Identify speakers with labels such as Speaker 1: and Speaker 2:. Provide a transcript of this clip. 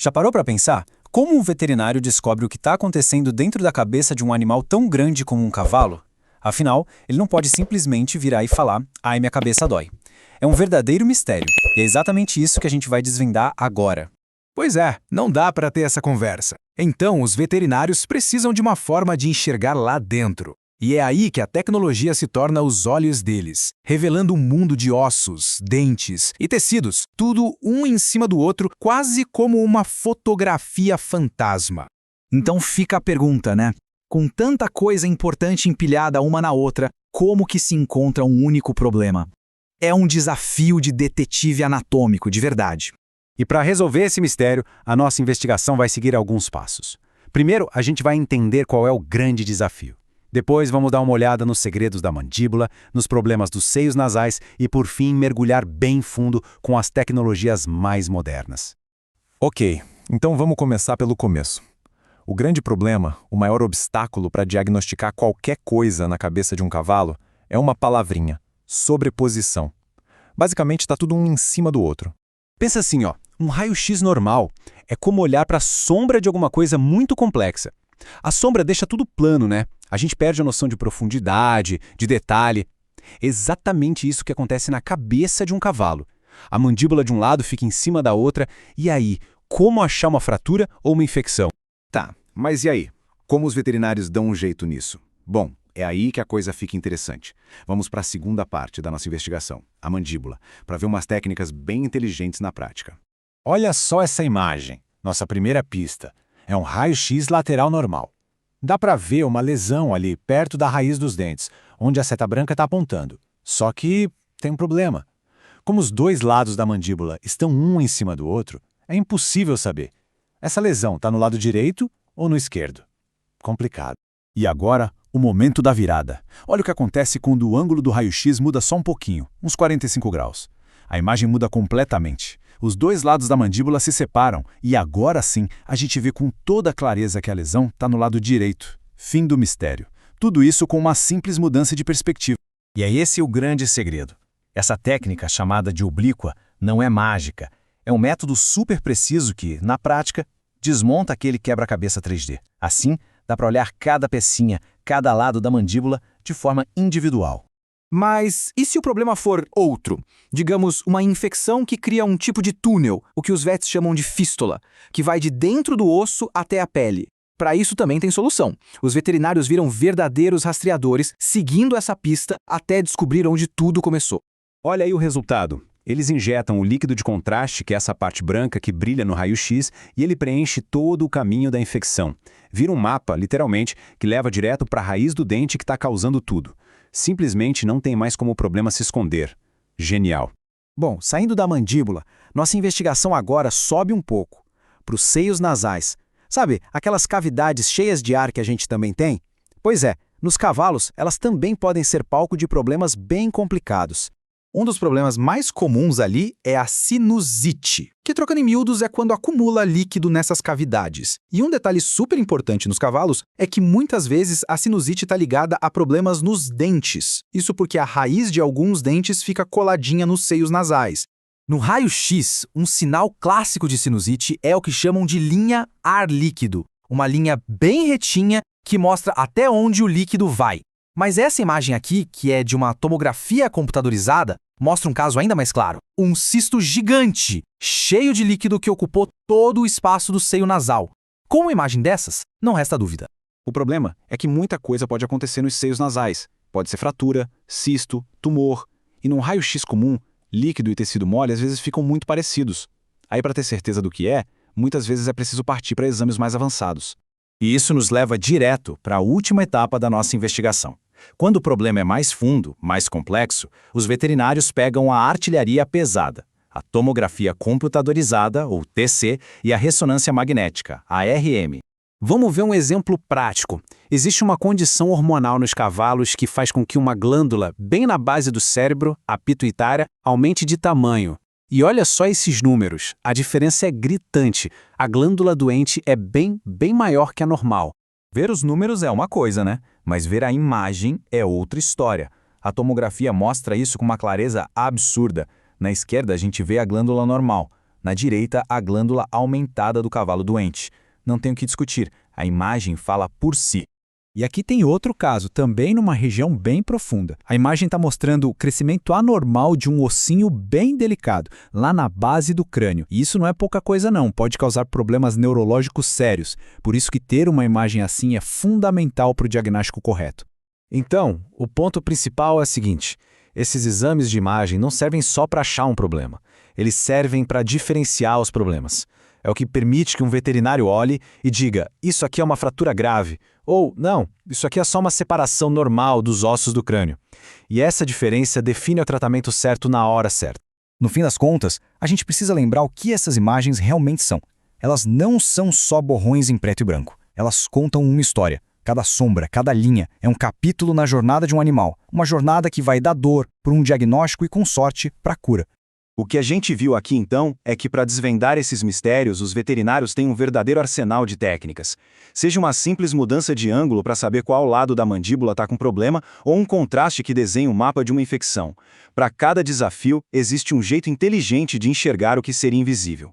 Speaker 1: Já parou para pensar? Como um veterinário descobre o que está acontecendo dentro da cabeça de um animal tão grande como um cavalo? Afinal, ele não pode simplesmente virar e falar, ai, minha cabeça dói. É um verdadeiro mistério, e é exatamente isso que a gente vai desvendar agora.
Speaker 2: Pois é, não dá para ter essa conversa. Então, os veterinários precisam de uma forma de enxergar lá dentro. E é aí que a tecnologia se torna os olhos deles, revelando um mundo de ossos, dentes e tecidos, tudo um em cima do outro, quase como uma fotografia fantasma. Então fica a pergunta, né? Com tanta coisa importante empilhada uma na outra, como que se encontra um único problema? É um desafio de detetive anatômico, de verdade.
Speaker 3: E para resolver esse mistério, a nossa investigação vai seguir alguns passos. Primeiro, a gente vai entender qual é o grande desafio. Depois, vamos dar uma olhada nos segredos da mandíbula, nos problemas dos seios nasais e, por fim, mergulhar bem fundo com as tecnologias mais modernas.
Speaker 4: Ok, então vamos começar pelo começo. O grande problema, o maior obstáculo para diagnosticar qualquer coisa na cabeça de um cavalo é uma palavrinha: sobreposição. Basicamente, está tudo um em cima do outro.
Speaker 3: Pensa assim, um raio-x normal é como olhar para a sombra de alguma coisa muito complexa. A sombra deixa tudo plano, né? A gente perde a noção de profundidade, de detalhe. Exatamente isso que acontece na cabeça de um cavalo. A mandíbula de um lado fica em cima da outra, e aí, como achar uma fratura ou uma infecção?
Speaker 5: Tá, mas e aí? Como os veterinários dão um jeito nisso? Bom, é aí que a coisa fica interessante. Vamos para a segunda parte da nossa investigação, a mandíbula, para ver umas técnicas bem inteligentes na prática.
Speaker 3: Olha só essa imagem, nossa primeira pista. É um raio-x lateral normal. Dá para ver uma lesão ali perto da raiz dos dentes, onde a seta branca está apontando. Só que tem um problema. Como os dois lados da mandíbula estão um em cima do outro, é impossível saber. Essa lesão está no lado direito ou no esquerdo? Complicado.
Speaker 6: E agora, o momento da virada. Olha o que acontece quando o ângulo do raio-x muda só um pouquinho, uns 45 graus. A imagem muda completamente. Os dois lados da mandíbula se separam e agora sim a gente vê com toda a clareza que a lesão está no lado direito. Fim do mistério. Tudo isso com uma simples mudança de perspectiva.
Speaker 1: E é esse o grande segredo. Essa técnica, chamada de oblíqua, não é mágica. É um método super preciso que, na prática, desmonta aquele quebra-cabeça 3D. Assim, dá para olhar cada pecinha, cada lado da mandíbula, de forma individual.
Speaker 2: Mas e se o problema for outro? Digamos, uma infecção que cria um tipo de túnel, o que os vets chamam de fístula, que vai de dentro do osso até a pele. Para isso também tem solução. Os veterinários viram verdadeiros rastreadores, seguindo essa pista até descobrir onde tudo começou.
Speaker 3: Olha aí o resultado. Eles injetam o líquido de contraste, que é essa parte branca que brilha no raio-x, e ele preenche todo o caminho da infecção. Vira um mapa, literalmente, que leva direto para a raiz do dente que está causando tudo. Simplesmente não tem mais como o problema se esconder. Genial.
Speaker 1: Bom, saindo da mandíbula, nossa investigação agora sobe um pouco para os seios nasais. Sabe, aquelas cavidades cheias de ar que a gente também tem? Pois é, nos cavalos, elas também podem ser palco de problemas bem complicados. Um dos problemas mais comuns ali é a sinusite, que trocando em miúdos é quando acumula líquido nessas cavidades. E um detalhe super importante nos cavalos é que muitas vezes a sinusite está ligada a problemas nos dentes. Isso porque a raiz de alguns dentes fica coladinha nos seios nasais. No raio-x, um sinal clássico de sinusite é o que chamam de linha ar líquido, uma linha bem retinha que mostra até onde o líquido vai. Mas essa imagem aqui, que é de uma tomografia computadorizada, mostra um caso ainda mais claro. Um cisto gigante, cheio de líquido que ocupou todo o espaço do seio nasal. Com uma imagem dessas, não resta dúvida.
Speaker 5: O problema é que muita coisa pode acontecer nos seios nasais. Pode ser fratura, cisto, tumor. E num raio-x comum, líquido e tecido mole às vezes ficam muito parecidos. Aí, para ter certeza do que é, muitas vezes é preciso partir para exames mais avançados.
Speaker 1: E isso nos leva direto para a última etapa da nossa investigação. Quando o problema é mais fundo, mais complexo, os veterinários pegam a artilharia pesada, a tomografia computadorizada, ou TC, e a ressonância magnética, a RM. Vamos ver um exemplo prático. Existe uma condição hormonal nos cavalos que faz com que uma glândula bem na base do cérebro, a pituitária, aumente de tamanho. E olha só esses números, a diferença é gritante. A glândula doente é bem maior que a normal. Ver os números é uma coisa, né? Mas ver a imagem é outra história. A tomografia mostra isso com uma clareza absurda. Na esquerda a gente vê a glândula normal.
Speaker 7: Na direita, a glândula aumentada do cavalo doente. Não tem o que discutir, a imagem fala por si.
Speaker 6: E aqui tem outro caso, também numa região bem profunda. A imagem está mostrando o crescimento anormal de um ossinho bem delicado, lá na base do crânio. E isso não é pouca coisa não, pode causar problemas neurológicos sérios. Por isso que ter uma imagem assim é fundamental para o diagnóstico correto.
Speaker 2: Então, o ponto principal é o seguinte: esses exames de imagem não servem só para achar um problema. Eles servem para diferenciar os problemas. É o que permite que um veterinário olhe e diga, isso aqui é uma fratura grave, ou, não, isso aqui é só uma separação normal dos ossos do crânio. E essa diferença define o tratamento certo na hora certa.
Speaker 8: No fim das contas, a gente precisa lembrar o que essas imagens realmente são. Elas não são só borrões em preto e branco. Elas contam uma história. Cada sombra, cada linha é um capítulo na jornada de um animal. Uma jornada que vai da dor para um diagnóstico e, com sorte, para a cura.
Speaker 5: O que a gente viu aqui então é que para desvendar esses mistérios, os veterinários têm um verdadeiro arsenal de técnicas. Seja uma simples mudança de ângulo para saber qual lado da mandíbula está com problema, ou um contraste que desenha o mapa de uma infecção. Para cada desafio, existe um jeito inteligente de enxergar o que seria invisível.